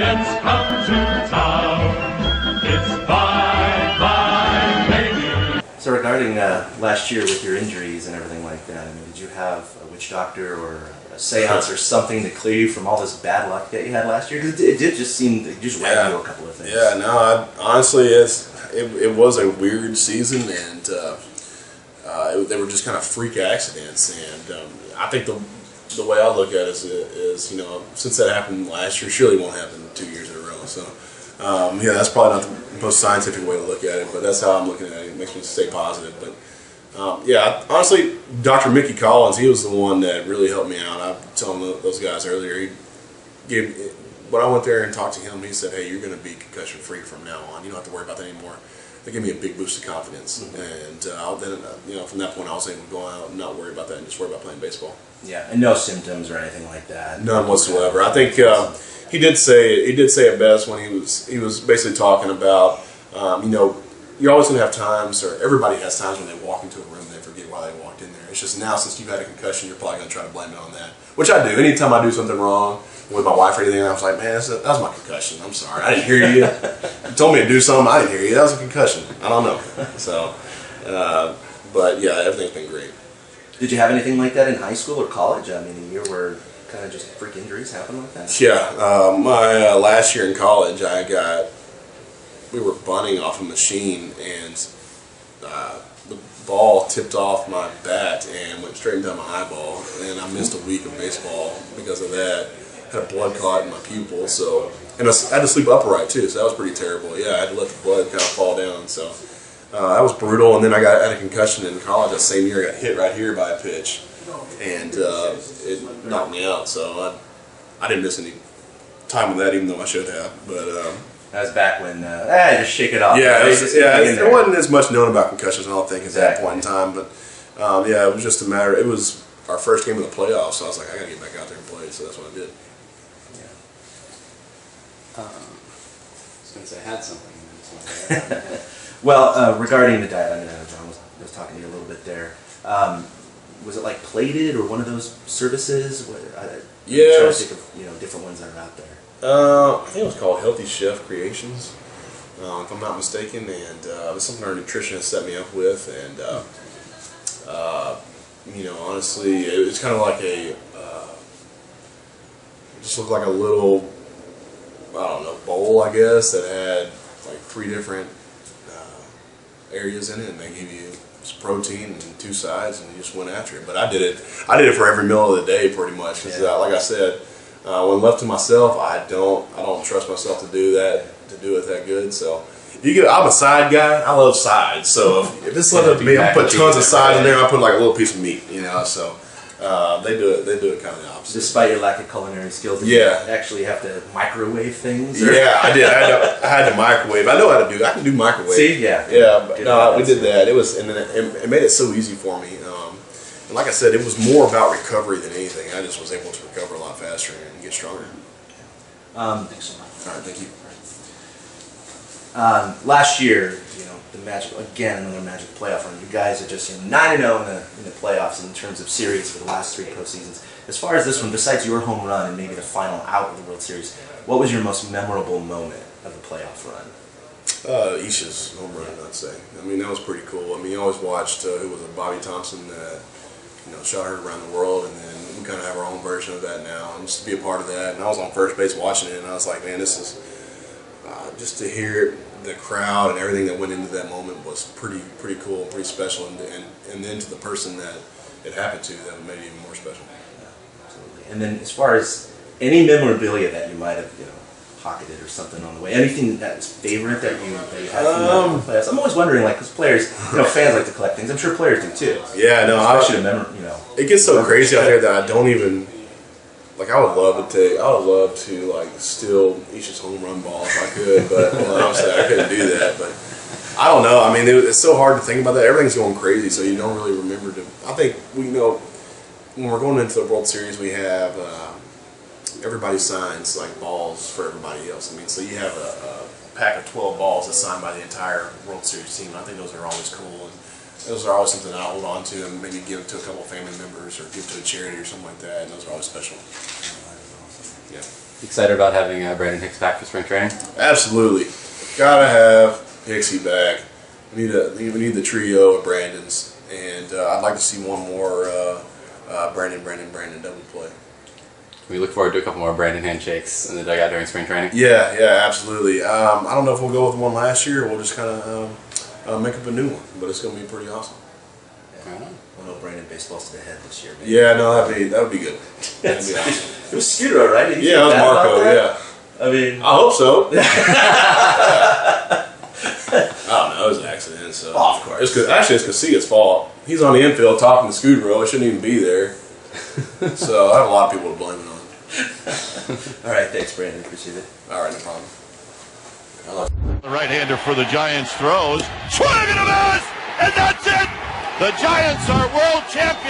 Let's come to town. It's bye-bye, baby. So regarding last year with your injuries and everything like that, I mean, did you have a witch doctor or a seance or something to clear you from all this bad luck that you had last year? Because it did just seem that you just ran into a couple of things. Yeah, no, honestly, it was a weird season, and they were just kind of freak accidents. And I think the way I look at it is, you know, since that happened last year, surely won't happen 2 years in a row. So, yeah, that's probably not the most scientific way to look at it, but that's how I'm looking at it. It makes me stay positive. But yeah, honestly, Dr. Mickey Collins, he was the one that really helped me out. I was telling those guys earlier, when I went there and talked to him, he said, "Hey, you're going to be concussion free from now on. You don't have to worry about that anymore." They gave me a big boost of confidence, and then, you know, from that point, I was able to go out and not worry about that and just worry about playing baseball. Yeah, and no symptoms or anything like that. None whatsoever. I think he did say it best when he was basically talking about, you know, you're always going to have times, or everybody has times when they walk into a room and they forget why they walked in there. It's just now, since you've had a concussion, you're probably going to try to blame it on that, which I do. Anytime I do something wrong with my wife or anything, I was like, man, that was my concussion. I'm sorry, I didn't hear you. You told me to do something, I didn't hear you. That was a concussion. I don't know. So, but yeah, everything's been great. Did you have anything like that in high school or college? I mean, a year where kind of just freak injuries happen like that? Yeah, my last year in college, we were bunting off a machine, and the ball tipped off my bat and went straight into my eyeball, and I missed a week of baseball because of that. Had a blood clot in my pupil, so, and I had to sleep upright too, so that was pretty terrible. Yeah, I had to let the blood kind of fall down, so that was brutal. And then I had a concussion in college that same year. I got hit right here by a pitch, and it knocked me out. So I didn't miss any time with that, even though I should have. But that was back when just shake it off. Yeah, there wasn't as much known about concussions, I don't think, at that point in time. But yeah, it was just a matter. It was our first game of the playoffs, so I was like, I got to get back out there and play. So that's what I did. I was going to say I had something. Well, regarding the diet, I know John was talking to you a little bit there. Was it like plated or one of those services? Yeah. I'm trying to think of different ones that are out there. I think it was called Healthy Chef Creations, if I'm not mistaken, and it was something our nutritionist set me up with, and you know, honestly, it was kind of like it just looked like a little, I don't know, bowl, I guess, that had like 3 different areas in it, and they give you some protein and 2 sides, and you just went after it. But I did it for every meal of the day, pretty much. Because, like I said, when left to myself, I don't trust myself to do it that good. So I'm a side guy. I love sides. So if it's left up to me, I put tons of sides in there. I put like a little piece of meat, you know. So they do it kind of the opposite. Despite your lack of culinary skills, did you actually have to microwave things? Or? Yeah, I did. I had to microwave. I know how to do. I can do microwave. See, yeah. But no, we did that. It was, and then it made it so easy for me. And like I said, it was more about recovery than anything. I just was able to recover a lot faster and get stronger. Thanks so much. All right, thank you. Last year, the Magic, again, another Magic playoff run. You guys are just 9-0 in the playoffs in terms of series for the last 3 postseasons. As far as this one, besides your home run and maybe the final out of the World Series, what was your most memorable moment of the playoff run? Isha's home run, I'd say. I mean, that was pretty cool. I mean, you always watched, who was it, Bobby Thompson, shot her around the world, and then we kind of have our own version of that now, and just to be a part of that. And I was on first base watching it, and I was like, man, this is just to hear the crowd and everything that went into that moment was pretty cool, pretty special, and then to the person that it happened to, that made it even more special. Yeah, absolutely. And then as far as any memorabilia that you might have pocketed or something on the way, anything that's favorite that you had from the playoffs? I'm always wondering, like, because players, fans like to collect things. I'm sure players do too. Yeah, no, it gets so crazy out there that I don't even. Like, I would love to like steal Isha's home run ball if I could, but obviously I couldn't do that. But I don't know. I mean, it's so hard to think about that. Everything's going crazy, so you don't really remember to. I think when we're going into the World Series, we have everybody signs like balls for everybody else. I mean, so you have a pack of 12 balls that's signed by the entire World Series team. I think those are always cool. And those are always something I hold on to and maybe give to a couple of family members or give to a charity or something like that, and those are always special. Yeah. Excited about having Brandon Hicks back for spring training? Absolutely. Gotta have Hicksy back. We need the trio of Brandons, and I'd like to see one more Brandon double play. We look forward to a couple more Brandon handshakes in the dugout during spring training. Yeah, absolutely. I don't know if we'll go with one last year, or we'll just kind of make up a new one, but it's going to be pretty awesome. Yeah. We'll know Brandon baseball's to the head this year. Maybe. Yeah, no, that would be good. That'd be awesome. It was Scooter, right? Yeah, it was Marco. Yeah. I mean, I hope so. I don't know. It was an accident. So of course. Actually, it's Casilla's fault. He's on the infield talking to Scudero. It shouldn't even be there. So I have a lot of people to blame it on. All right, thanks, Brandon. Appreciate it. All right, no problem. The right-hander for the Giants throws. Swing and a miss! And that's it! The Giants are world champions!